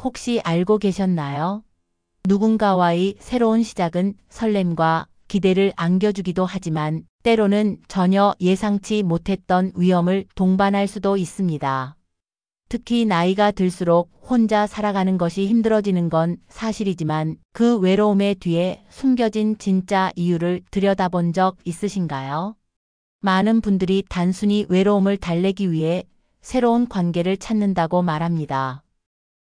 혹시 알고 계셨나요? 누군가와의 새로운 시작은 설렘과 기대를 안겨주기도 하지만 때로는 전혀 예상치 못했던 위험을 동반할 수도 있습니다. 특히 나이가 들수록 혼자 살아가는 것이 힘들어지는 건 사실이지만 그 외로움의 뒤에 숨겨진 진짜 이유를 들여다본 적 있으신가요? 많은 분들이 단순히 외로움을 달래기 위해 새로운 관계를 찾는다고 말합니다.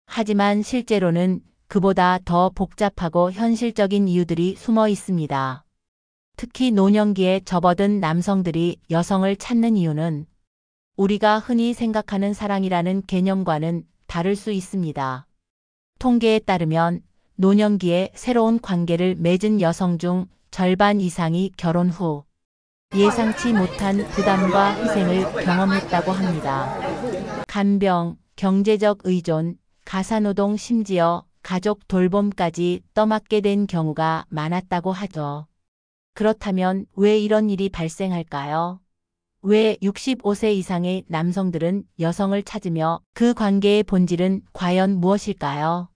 하지만 실제로는 그보다 더 복잡하고 현실적인 이유들이 숨어 있습니다. 특히 노년기에 접어든 남성들이 여성을 찾는 이유는 우리가 흔히 생각하는 사랑이라는 개념과는 다를 수 있습니다. 통계에 따르면 노년기에 새로운 관계를 맺은 여성 중 절반 이상이 결혼 후 예상치 못한 부담과 희생을 경험했다고 합니다. 간병, 경제적 의존, 가사노동 심지어 가족 돌봄까지 떠맡게 된 경우가 많았다고 하죠. 그렇다면 왜 이런 일이 발생할까요? 왜 65세 이상의 남성들은 여성을 찾으며 그 관계의 본질은 과연 무엇일까요?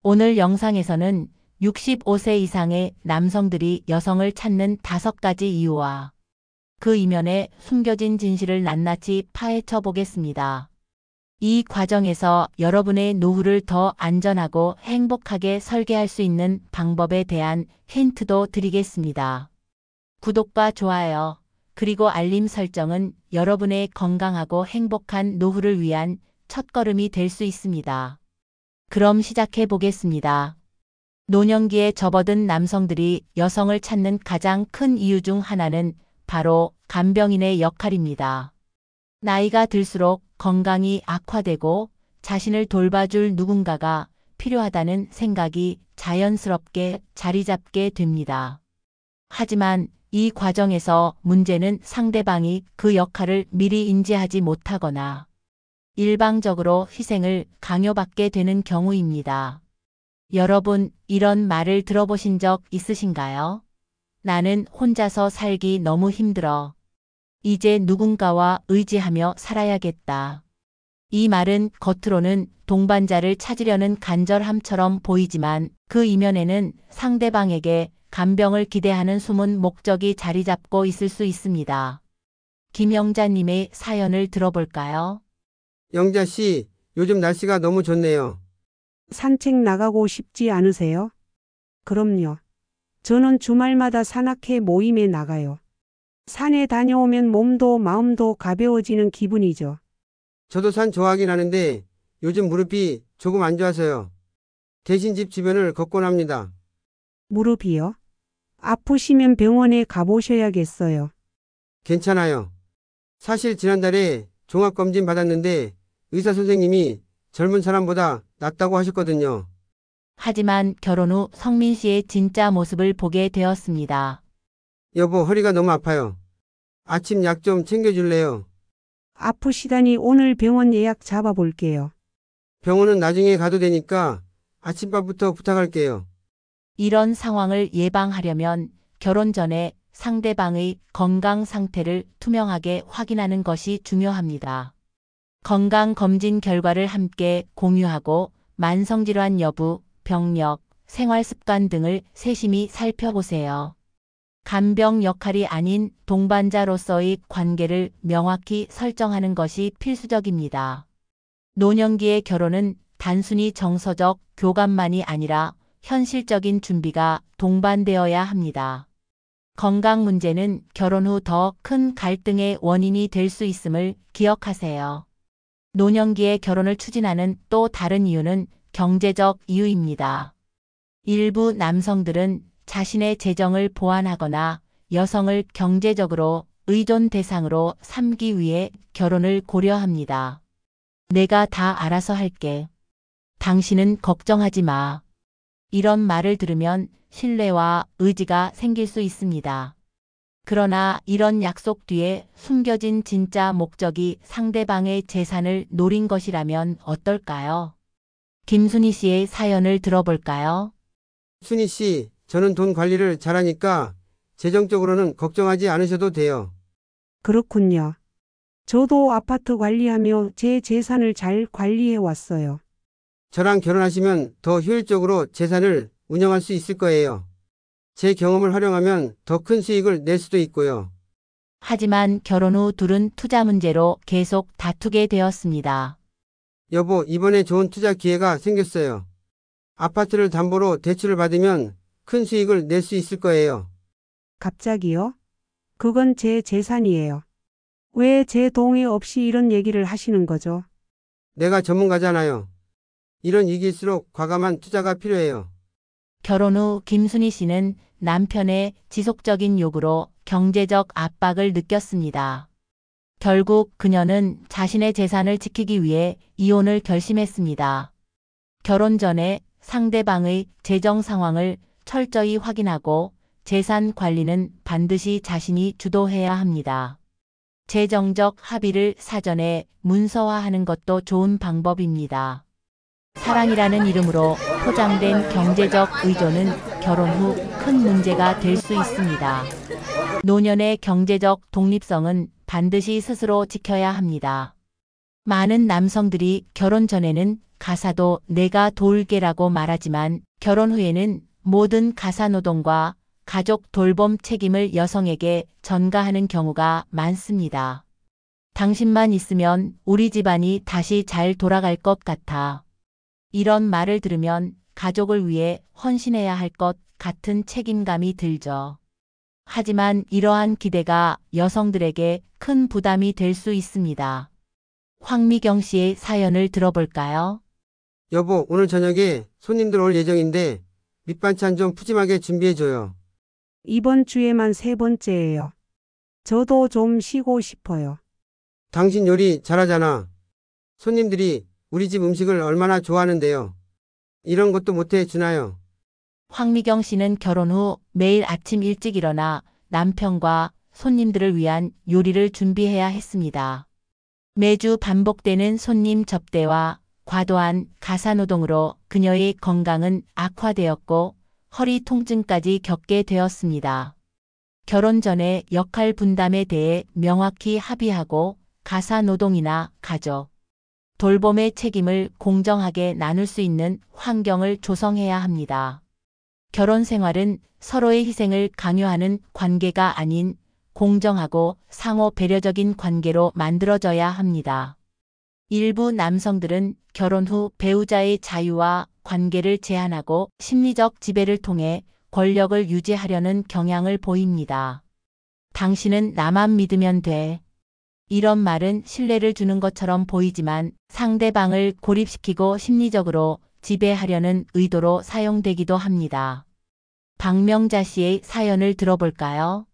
오늘 영상에서는 65세 이상의 남성들이 여성을 찾는 5가지 이유와 그 이면에 숨겨진 진실을 낱낱이 파헤쳐 보겠습니다. 이 과정에서 여러분의 노후를 더 안전하고 행복하게 설계할 수 있는 방법에 대한 힌트도 드리겠습니다. 구독과 좋아요, 그리고 알림 설정은 여러분의 건강하고 행복한 노후를 위한 첫걸음이 될 수 있습니다. 그럼 시작해 보겠습니다. 노년기에 접어든 남성들이 여성을 찾는 가장 큰 이유 중 하나는 바로 간병인의 역할입니다. 나이가 들수록 건강이 악화되고 자신을 돌봐줄 누군가가 필요하다는 생각이 자연스럽게 자리 잡게 됩니다. 하지만 이 과정에서 문제는 상대방이 그 역할을 미리 인지하지 못하거나 일방적으로 희생을 강요받게 되는 경우입니다. 여러분, 이런 말을 들어보신 적 있으신가요? 나는 혼자서 살기 너무 힘들어. 이제 누군가와 의지하며 살아야겠다. 이 말은 겉으로는 동반자를 찾으려는 간절함처럼 보이지만 그 이면에는 상대방에게 간병을 기대하는 숨은 목적이 자리 잡고 있을 수 있습니다. 김영자님의 사연을 들어볼까요? 영자 씨, 요즘 날씨가 너무 좋네요. 산책 나가고 싶지 않으세요? 그럼요. 저는 주말마다 산악회 모임에 나가요. 산에 다녀오면 몸도 마음도 가벼워지는 기분이죠. 저도 산 좋아하긴 하는데 요즘 무릎이 조금 안 좋아서요. 대신 집 주변을 걷곤 합니다. 무릎이요? 아프시면 병원에 가보셔야겠어요. 괜찮아요. 사실 지난달에 종합검진 받았는데 의사 선생님이 젊은 사람보다 낫다고 하셨거든요. 하지만 결혼 후 성민 씨의 진짜 모습을 보게 되었습니다. 여보, 허리가 너무 아파요. 아침 약 좀 챙겨줄래요? 아프시다니 오늘 병원 예약 잡아볼게요. 병원은 나중에 가도 되니까 아침밥부터 부탁할게요. 이런 상황을 예방하려면 결혼 전에 상대방의 건강 상태를 투명하게 확인하는 것이 중요합니다. 건강검진 결과를 함께 공유하고 만성질환 여부, 병력, 생활습관 등을 세심히 살펴보세요. 간병 역할이 아닌 동반자로서의 관계를 명확히 설정하는 것이 필수적입니다. 노년기의 결혼은 단순히 정서적 교감만이 아니라 현실적인 준비가 동반되어야 합니다. 건강 문제는 결혼 후 더 큰 갈등의 원인이 될 수 있음을 기억하세요. 노년기에 결혼을 추진하는 또 다른 이유는 경제적 이유입니다. 일부 남성들은 자신의 재정을 보완하거나 여성을 경제적으로 의존 대상으로 삼기 위해 결혼을 고려합니다. 내가 다 알아서 할게. 당신은 걱정하지 마. 이런 말을 들으면 신뢰와 의지가 생길 수 있습니다. 그러나 이런 약속 뒤에 숨겨진 진짜 목적이 상대방의 재산을 노린 것이라면 어떨까요? 김순희 씨의 사연을 들어볼까요? 순희 씨, 저는 돈 관리를 잘하니까 재정적으로는 걱정하지 않으셔도 돼요. 그렇군요. 저도 아파트 관리하며 제 재산을 잘 관리해 왔어요. 저랑 결혼하시면 더 효율적으로 재산을 운영할 수 있을 거예요. 제 경험을 활용하면 더 큰 수익을 낼 수도 있고요. 하지만 결혼 후 둘은 투자 문제로 계속 다투게 되었습니다. 여보, 이번에 좋은 투자 기회가 생겼어요. 아파트를 담보로 대출을 받으면 큰 수익을 낼 수 있을 거예요. 갑자기요? 그건 제 재산이에요. 왜 제 동의 없이 이런 얘기를 하시는 거죠? 내가 전문가잖아요. 이런 위기일수록 과감한 투자가 필요해요. 결혼 후 김순희 씨는 남편의 지속적인 요구로 경제적 압박을 느꼈습니다. 결국 그녀는 자신의 재산을 지키기 위해 이혼을 결심했습니다. 결혼 전에 상대방의 재정 상황을 철저히 확인하고 재산 관리는 반드시 자신이 주도해야 합니다. 재정적 합의를 사전에 문서화하는 것도 좋은 방법입니다. 사랑이라는 이름으로 포장된 경제적 의존은 결혼 후 큰 문제가 될 수 있습니다. 노년의 경제적 독립성은 반드시 스스로 지켜야 합니다. 많은 남성들이 결혼 전에는 가사도 내가 도울게라고 말하지만 결혼 후에는 모든 가사노동과 가족 돌봄 책임을 여성에게 전가하는 경우가 많습니다. 당신만 있으면 우리 집안이 다시 잘 돌아갈 것 같아. 이런 말을 들으면 가족을 위해 헌신해야 할 것 같은 책임감이 들죠. 하지만 이러한 기대가 여성들에게 큰 부담이 될 수 있습니다. 황미경 씨의 사연을 들어볼까요? 여보, 오늘 저녁에 손님들 올 예정인데 밑반찬 좀 푸짐하게 준비해줘요. 이번 주에만 3번째예요. 저도 좀 쉬고 싶어요. 당신 요리 잘하잖아. 손님들이 우리 집 음식을 얼마나 좋아하는데요. 이런 것도 못해 주나요? 황미경 씨는 결혼 후 매일 아침 일찍 일어나 남편과 손님들을 위한 요리를 준비해야 했습니다. 매주 반복되는 손님 접대와 과도한 가사노동으로 그녀의 건강은 악화되었고 허리 통증까지 겪게 되었습니다. 결혼 전에 역할 분담에 대해 명확히 합의하고 가사노동이나 가족, 돌봄의 책임을 공정하게 나눌 수 있는 환경을 조성해야 합니다. 결혼 생활은 서로의 희생을 강요하는 관계가 아닌 공정하고 상호 배려적인 관계로 만들어져야 합니다. 일부 남성들은 결혼 후 배우자의 자유와 관계를 제한하고 심리적 지배를 통해 권력을 유지하려는 경향을 보입니다. 당신은 나만 믿으면 돼. 이런 말은 신뢰를 주는 것처럼 보이지만 상대방을 고립시키고 심리적으로 지배하려는 의도로 사용되기도 합니다. 박명자 씨의 사연을 들어볼까요?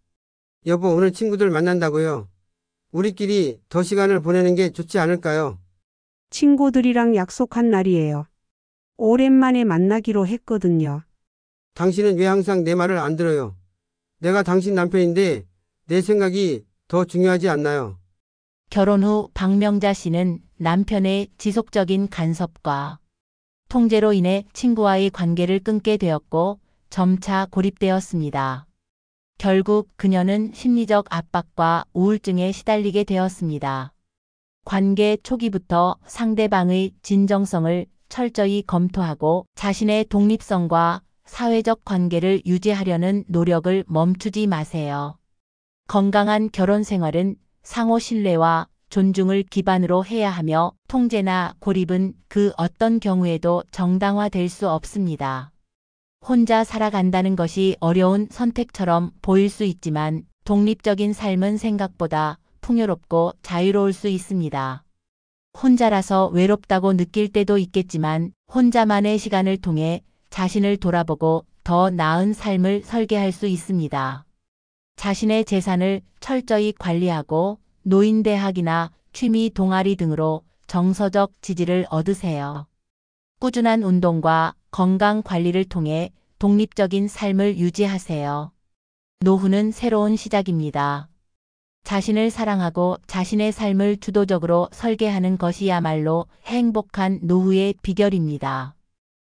여보, 오늘 친구들 만난다고요. 우리끼리 더 시간을 보내는 게 좋지 않을까요? 친구들이랑 약속한 날이에요. 오랜만에 만나기로 했거든요. 당신은 왜 항상 내 말을 안 들어요? 내가 당신 남편인데 내 생각이 더 중요하지 않나요? 결혼 후 박명자 씨는 남편의 지속적인 간섭과 통제로 인해 친구와의 관계를 끊게 되었고 점차 고립되었습니다. 결국 그녀는 심리적 압박과 우울증에 시달리게 되었습니다. 관계 초기부터 상대방의 진정성을 철저히 검토하고 자신의 독립성과 사회적 관계를 유지하려는 노력을 멈추지 마세요. 건강한 결혼 생활은 상호 신뢰와 존중을 기반으로 해야 하며 통제나 고립은 그 어떤 경우에도 정당화될 수 없습니다. 혼자 살아간다는 것이 어려운 선택처럼 보일 수 있지만 독립적인 삶은 생각보다 풍요롭고 자유로울 수 있습니다. 혼자라서 외롭다고 느낄 때도 있겠지만 혼자만의 시간을 통해 자신을 돌아보고 더 나은 삶을 설계할 수 있습니다. 자신의 재산을 철저히 관리하고 노인대학이나 취미 동아리 등으로 정서적 지지를 얻으세요. 꾸준한 운동과 건강 관리를 통해 독립적인 삶을 유지하세요. 노후는 새로운 시작입니다. 자신을 사랑하고 자신의 삶을 주도적으로 설계하는 것이야말로 행복한 노후의 비결입니다.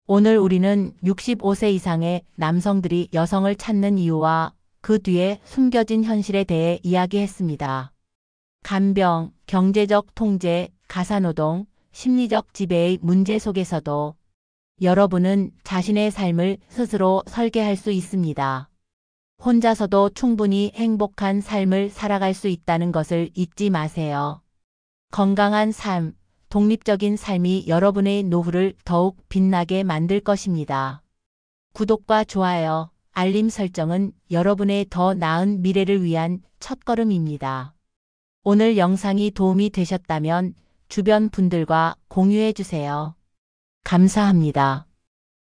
오늘 우리는 65세 이상의 남성들이 여성을 찾는 이유와 그 뒤에 숨겨진 현실에 대해 이야기했습니다. 간병, 경제적 통제, 가사노동, 심리적 지배의 문제 속에서도 여러분은 자신의 삶을 스스로 설계할 수 있습니다. 혼자서도 충분히 행복한 삶을 살아갈 수 있다는 것을 잊지 마세요. 건강한 삶, 독립적인 삶이 여러분의 노후를 더욱 빛나게 만들 것입니다. 구독과 좋아요, 알림 설정은 여러분의 더 나은 미래를 위한 첫걸음입니다. 오늘 영상이 도움이 되셨다면 주변 분들과 공유해 주세요. 감사합니다.